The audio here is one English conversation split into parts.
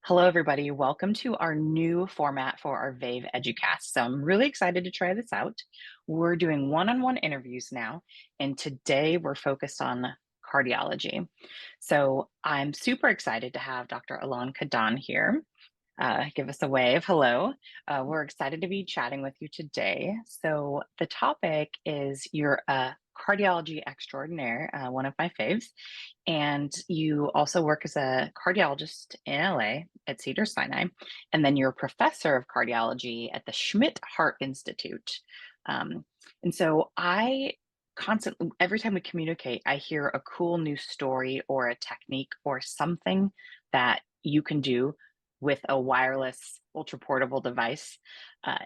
Hello, everybody. Welcome to our new format for our Vave Educast. So I'm really excited to try this out. We're doing one-on-one interviews now, and today we're focused on cardiology. So I'm super excited to have Dr. Ilan Kedan here. Give us a wave. Hello. We're excited to be chatting with you today. So the topic is you're a cardiology extraordinaire, one of my faves, and you also work as a cardiologist in LA at Cedars-Sinai, and then you're a professor of cardiology at the Smidt Heart Institute. And so I constantly, every time we communicate, I hear a cool new story or a technique or something that you can do with a wireless ultra portable device.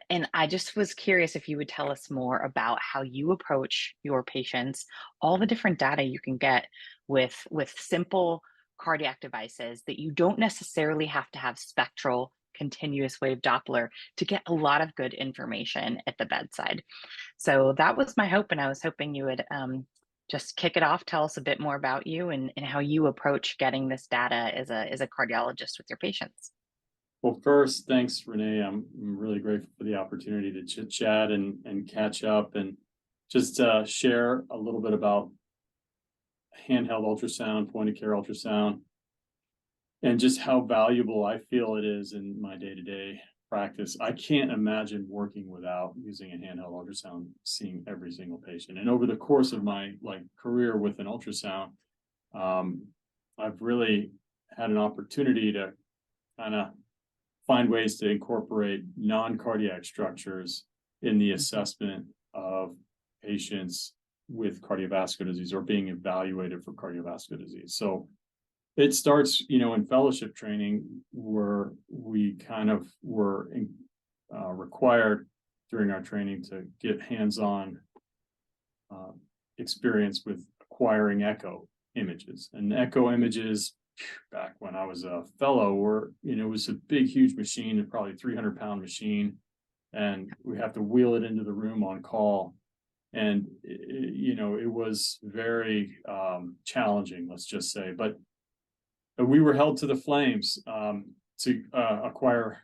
And I just was curious if you would tell us more about how you approach your patients, all the different data you can get with simple cardiac devices that you don't necessarily have to have spectral continuous wave Doppler to get a lot of good information at the bedside. So that was my hope, and I was hoping you would just kick it off, tell us a bit more about you and how you approach getting this data as a cardiologist with your patients. Well, first, thanks, Renee. I'm really grateful for the opportunity to chit chat and catch up and just share a little bit about handheld ultrasound, point of care ultrasound, and just how valuable I feel it is in my day-to-day practice. I can't imagine working without using a handheld ultrasound, seeing every single patient. And over the course of my career with an ultrasound, I've really had an opportunity to kind of find ways to incorporate non-cardiac structures in the assessment of patients with cardiovascular disease or being evaluated for cardiovascular disease. So it starts, in fellowship training where we kind of were required during our training to get hands-on experience with acquiring echo images. And echo images back when I was a fellow were, it was a big, huge machine, probably 300-pound machine. And we have to wheel it into the room on call. And, it was very challenging, let's just say. But we were held to the flames to acquire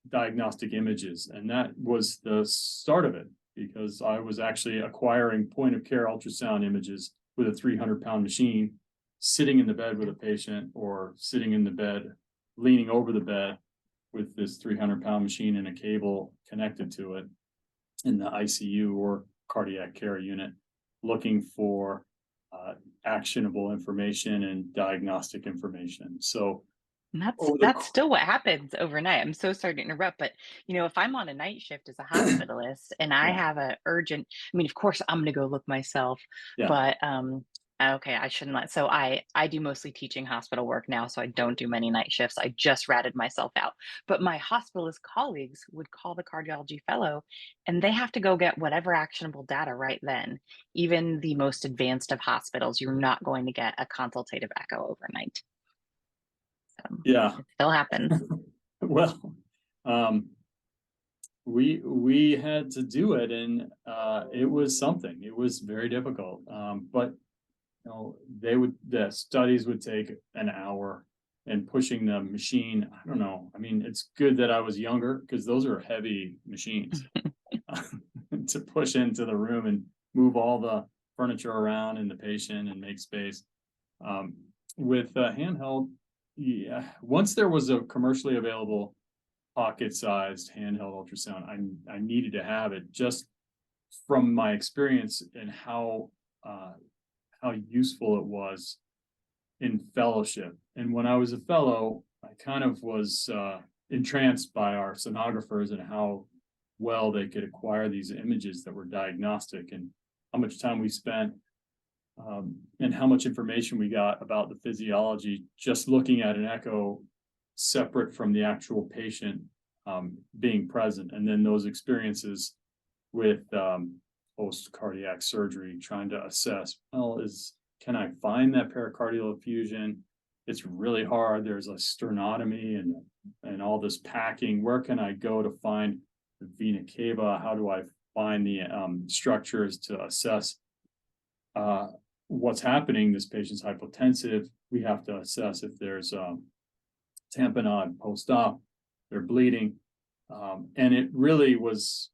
diagnostic images. And that was the start of it, because I was actually acquiring point of care ultrasound images with a 300-pound machine, sitting in the bed with a patient or sitting in the bed, leaning over the bed with this 300-pound machine and a cable connected to it in the ICU or cardiac care unit, looking for actionable information and diagnostic information. So And over the that's still what happens overnight. I'm so sorry to interrupt, but if I'm on a night shift as a hospitalist and I yeah, have a urgent, I mean, of course I'm gonna go look myself, yeah, but okay, I shouldn't let so I do mostly teaching hospital work now, so I don't do many night shifts. I just ratted myself out. But my hospitalist colleagues would call the cardiology fellow and they have to go get whatever actionable data right then. Even the most advanced of hospitals, you're not going to get a consultative echo overnight. So yeah. it still happens. Well, um, we had to do it, and it was something. It was very difficult, but the studies would take an hour, and pushing the machine, I don't know. I mean, it's good that I was younger because those are heavy machines to push into the room and move all the furniture around and the patient and make space. Um, with handheld, yeah, once there was a commercially available pocket-sized handheld ultrasound, I needed to have it just from my experience and how useful it was in fellowship. And when I was a fellow, I kind of was entranced by our sonographers and how well they could acquire these images that were diagnostic, and how much time we spent and how much information we got about the physiology just looking at an echo separate from the actual patient being present. And then those experiences with post cardiac surgery, trying to assess, can I find that pericardial effusion? It's really hard. There's a sternotomy and all this packing. Where can I go to find the vena cava? How do I find the structures to assess what's happening? This patient's hypotensive. We have to assess if there's tamponade post-op, they're bleeding. And it really was,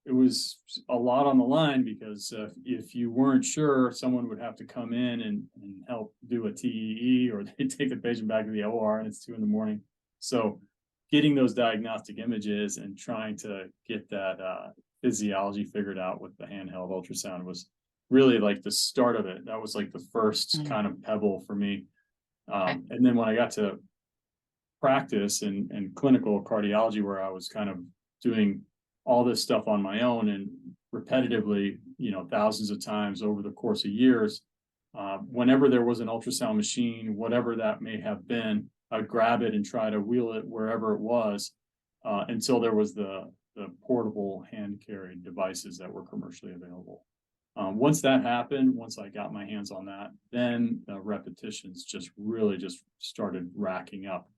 it was a lot on the line, because if you weren't sure, someone would have to come in and help do a TEE, or they take the patient back to the OR and it's 2 a.m. So getting those diagnostic images and trying to get that physiology figured out with the handheld ultrasound was really like the start of it. That was like the first kind of pebble for me. Okay. And then when I got to practice and clinical cardiology, where I was kind of doing all this stuff on my own and repetitively, thousands of times over the course of years, whenever there was an ultrasound machine, whatever that may have been, I'd grab it and try to wheel it wherever it was, until there was the portable hand carried devices that were commercially available. Once that happened, once I got my hands on that, then the repetitions just really just started racking up.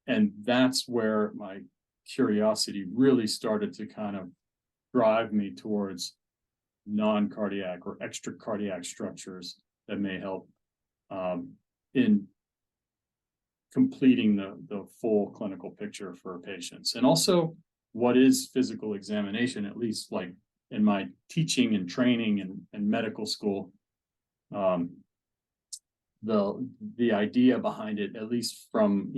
And that's where my curiosity really started to kind of drive me towards non-cardiac or extra cardiac structures that may help in completing the full clinical picture for patients. And also, what is physical examination, at least like in my teaching and training and medical school. The idea behind it, at least from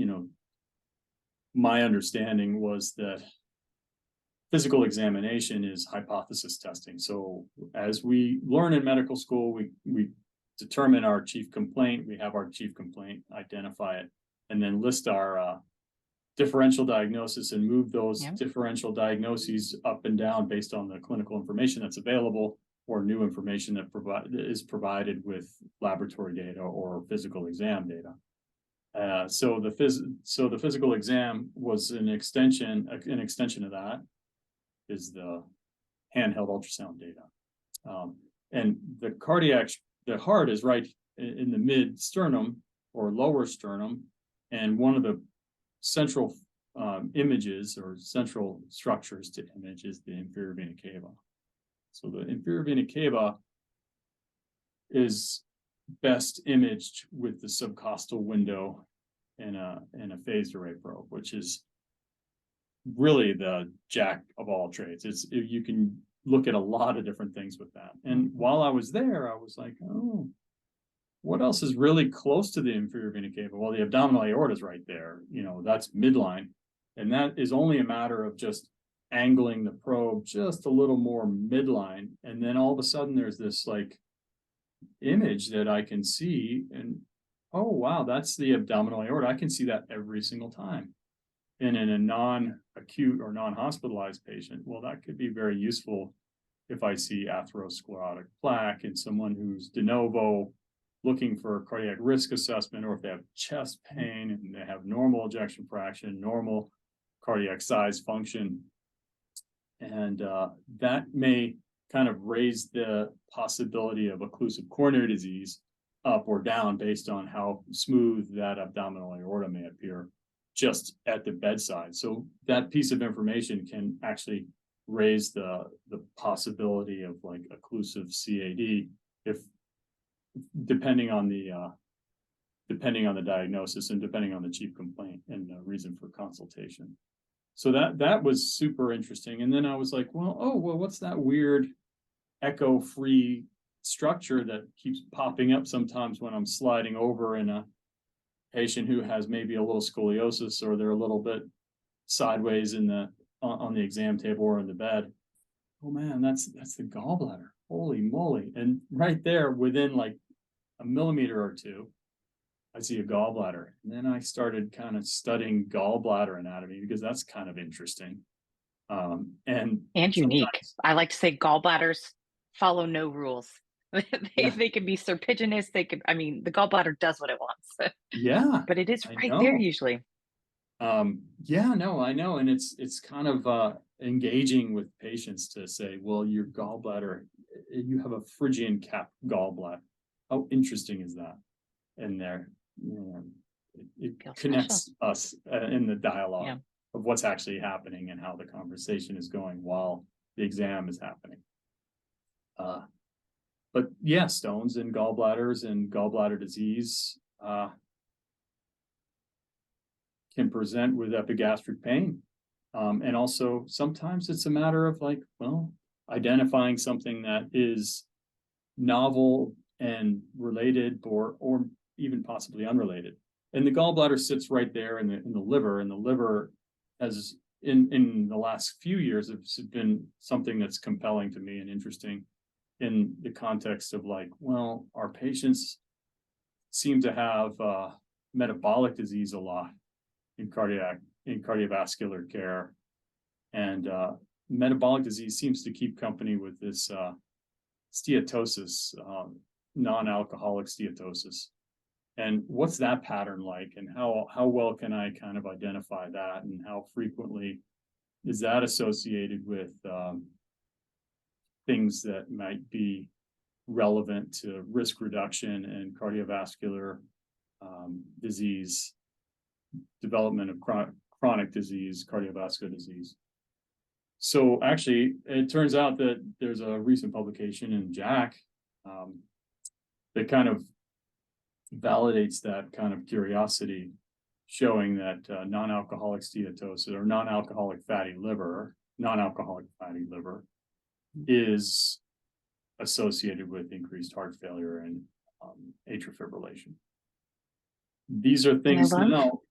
my understanding, was that physical examination is hypothesis testing. So as we learn in medical school, we determine our chief complaint, we have our chief complaint, identify it, and then list our differential diagnosis and move those differential diagnoses up and down based on the clinical information that's available, or new information that is provided with laboratory data or physical exam data. So the physical exam was an extension of that is the handheld ultrasound data. And the heart is right in the mid sternum or lower sternum, and one of the central images or central structures to image is the inferior vena cava. So the inferior vena cava is best imaged with the subcostal window in a phased array probe, which is really the jack of all trades. You can look at a lot of different things with that. And while I was there, I was like, oh, what else is really close to the inferior vena cava? Well, the abdominal aorta is right there. That's midline. And that is only a matter of just angling the probe just a little more midline. And then all of a sudden there's this like image that I can see, and oh, wow, that's the abdominal aorta. I can see that every single time. And in a non-acute or non-hospitalized patient, well, that could be very useful if I see atherosclerotic plaque in someone who's de novo looking for a cardiac risk assessment, or if they have chest pain and they have normal ejection fraction, normal cardiac size function. And that may kind of raise the possibility of occlusive coronary disease up or down based on how smooth that abdominal aorta may appear just at the bedside. So that piece of information can actually raise the possibility of like occlusive CAD if depending on the diagnosis and depending on the chief complaint and the reason for consultation. So that was super interesting. And then I was like, well, what's that weird echo-free structure that keeps popping up sometimes when I'm sliding over in a patient who has maybe a little scoliosis, or they're a little bit sideways on the exam table or in the bed. Oh man, that's the gallbladder. Holy moly. And right there within like a millimeter or two, I see a gallbladder. And then I started kind of studying gallbladder anatomy because that's kind of interesting. And unique. I like to say gallbladders follow no rules. They can be serpiginous. The gallbladder does what it wants. Yeah. But it is right there usually. Yeah, no, I know. And it's kind of engaging with patients to say, well, your gallbladder, you have a Phrygian cap gallbladder. How interesting is that? And there, it connects us in the dialogue of what's actually happening and how the conversation is going while the exam is happening. But yeah, stones and gallbladders and gallbladder disease. can present with epigastric pain. And also sometimes it's a matter of like, well, identifying something that is novel and related, or even possibly unrelated. And the gallbladder sits right there in the liver, and the liver has in the last few years it's been something that's compelling to me and interesting in the context of like, well, our patients seem to have metabolic disease a lot in cardiovascular care, and metabolic disease seems to keep company with this steatosis, non-alcoholic steatosis. And what's that pattern like, and how well can I kind of identify that, and how frequently is that associated with things that might be relevant to risk reduction and cardiovascular disease, development of chronic disease, cardiovascular disease. So actually, it turns out that there's a recent publication in JACC that kind of validates that kind of curiosity, showing that non-alcoholic steatosis or non-alcoholic fatty liver is associated with increased heart failure and atrial fibrillation. These are things now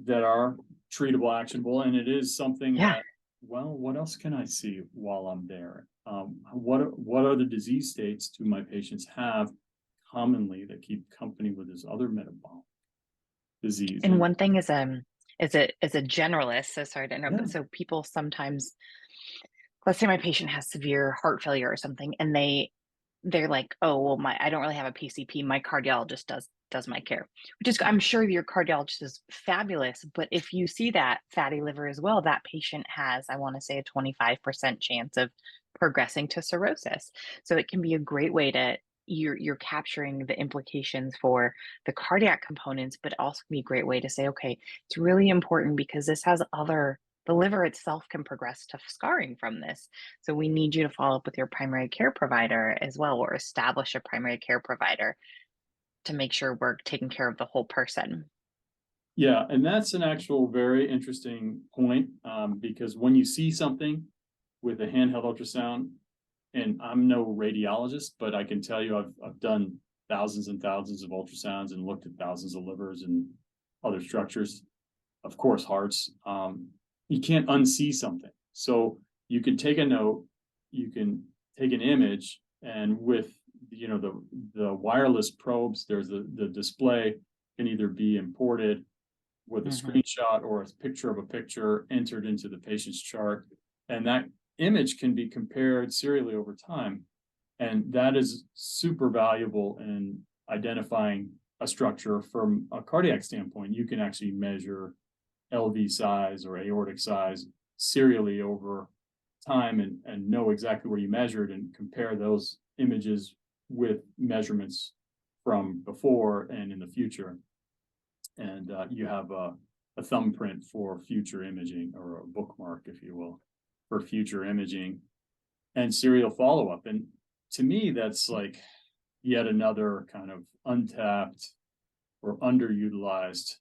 that are treatable, actionable, and it is something that, well, what else can I see while I'm there? What other disease states do my patients have commonly that keep company with this other metabolic disease? And one thing is as a generalist, so sorry to interrupt, Yeah. but so people sometimes, let's say my patient has severe heart failure or something, and they're like, oh, well, I don't really have a PCP. My cardiologist does my care, which is, I'm sure your cardiologist is fabulous. But if you see that fatty liver as well, that patient has, I want to say, a 25% chance of progressing to cirrhosis. So it can be a great way to, you're capturing the implications for the cardiac components, but also can be a great way to say, okay, it's really important because this has the liver itself can progress to scarring from this. So we need you to follow up with your primary care provider as well, or establish a primary care provider to make sure we're taking care of the whole person. Yeah, and that's an actual very interesting point, because when you see something with a handheld ultrasound, and I'm no radiologist, but I can tell you I've done thousands and thousands of ultrasounds and looked at thousands of livers and other structures, of course, hearts. You can't unsee something. So you can take a note, you can take an image, and with the wireless probes, there's the display can either be imported with a screenshot or a picture of a picture entered into the patient's chart, and that image can be compared serially over time. And that is super valuable in identifying a structure from a cardiac standpoint. You can actually measure LV size or aortic size serially over time and know exactly where you measured and compare those images with measurements from before and in the future. And you have a thumbprint for future imaging, or a bookmark, if you will, for future imaging and serial follow-up. And to me, that's like yet another kind of untapped or underutilized,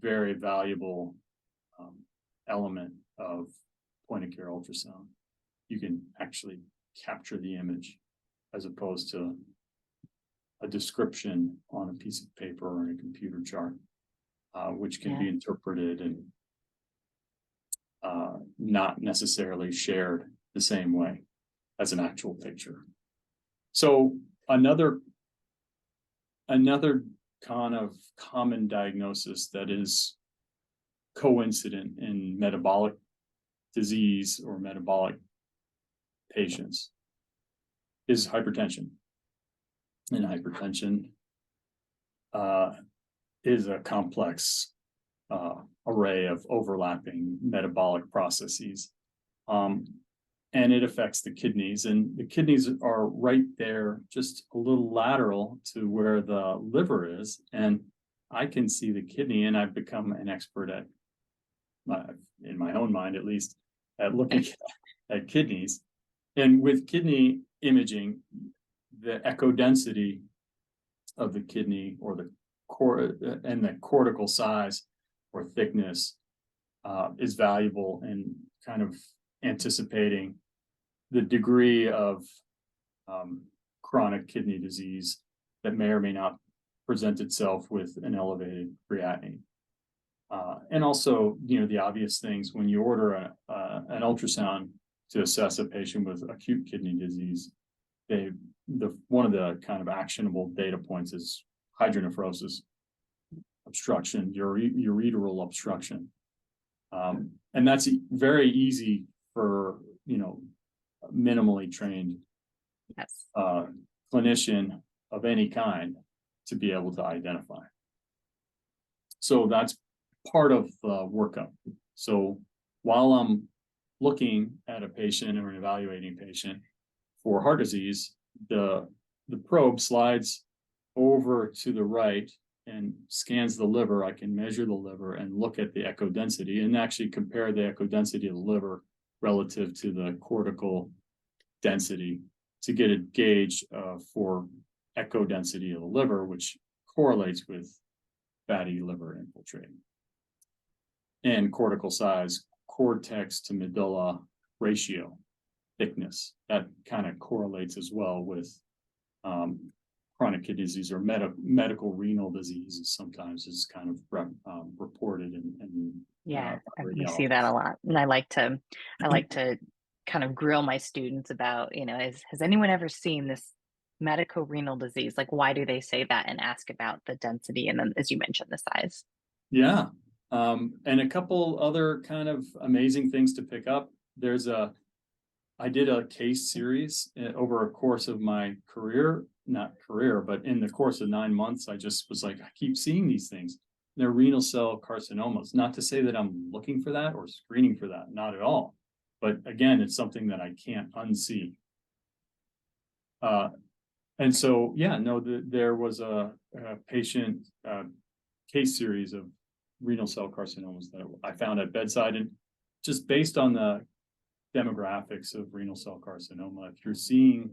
very valuable element of point-of-care ultrasound. You can actually capture the image as opposed to a description on a piece of paper or in a computer chart, which can be interpreted and not necessarily shared the same way as an actual picture. So another kind of common diagnosis that is coincident in metabolic disease or metabolic patients is hypertension. And hypertension is a complex array of overlapping metabolic processes. And it affects the kidneys, and the kidneys are right there, just a little lateral to where the liver is. And I can see the kidney, and I've become an expert at, in my own mind at least, at looking at kidneys. And with kidney imaging, the echo density of the kidney, or the the cortical size or thickness is valuable in kind of anticipating the degree of chronic kidney disease that may or may not present itself with an elevated creatinine. And also, the obvious things when you order an ultrasound to assess a patient with acute kidney disease, one of the kind of actionable data points is hydronephrosis, obstruction, ureteral obstruction. And that's very easy for, minimally trained Yes. clinician of any kind to be able to identify. So that's part of the workup. So while I'm looking at a patient or evaluating a patient for heart disease, the probe slides over to the right and scans the liver. I can measure the liver and look at the echo density and actually compare the echo density of the liver relative to the cortical density to get a gauge for echo density of the liver, which correlates with fatty liver infiltrating. And cortical size, cortex to medulla ratio, thickness, that kind of correlates as well with chronic kidney disease or medical renal disease sometimes is kind of reported and Yeah, we see that a lot. And I like to kind of grill my students about, has anyone ever seen this medical renal disease? Like, why do they say that? And ask about the density. And then, as you mentioned, the size. Yeah. And a couple other kind of amazing things to pick up. I did a case series over a course of my career, but in the course of 9 months, I just was like, I keep seeing these things. They're renal cell carcinomas. Not to say that I'm looking for that or screening for that, not at all. But again, it's something that I can't unsee. And so, there was a patient case series of renal cell carcinomas that I found at bedside, and just based on the demographics of renal cell carcinoma, if you're seeing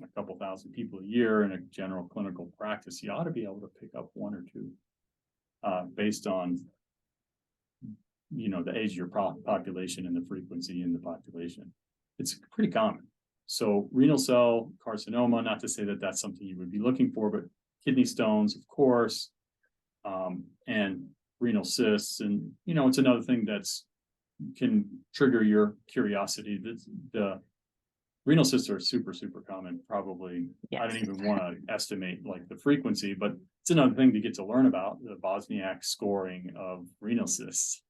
a couple thousand people a year in a general clinical practice, you ought to be able to pick up one or two based on the age of your population and the frequency in the population. It's pretty common. So renal cell carcinoma, not to say that that's something you would be looking for, but kidney stones, of course, and renal cysts, and it's another thing that's can trigger your curiosity. The renal cysts are super, super common. Probably, Yes. I don't even want to estimate like the frequency, but it's another thing to get to learn about the Bosniak scoring of renal cysts.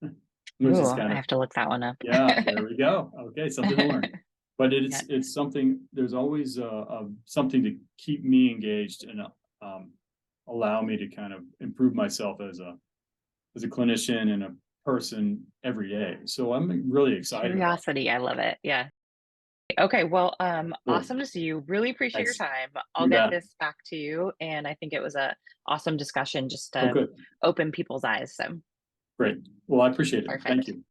Which is I have to look that one up. Yeah, there we go. Okay, something to learn. But it's something. There's always something to keep me engaged and allow me to kind of improve myself as a clinician and a person every day. So I'm really excited. Curiosity, I love it. Yeah. Okay, well, Cool. awesome to see you. Really appreciate your time. I'll get this back to you, and I think it was a awesome discussion just to open people's eyes. So great. Well, I appreciate it. perfect. Thank you.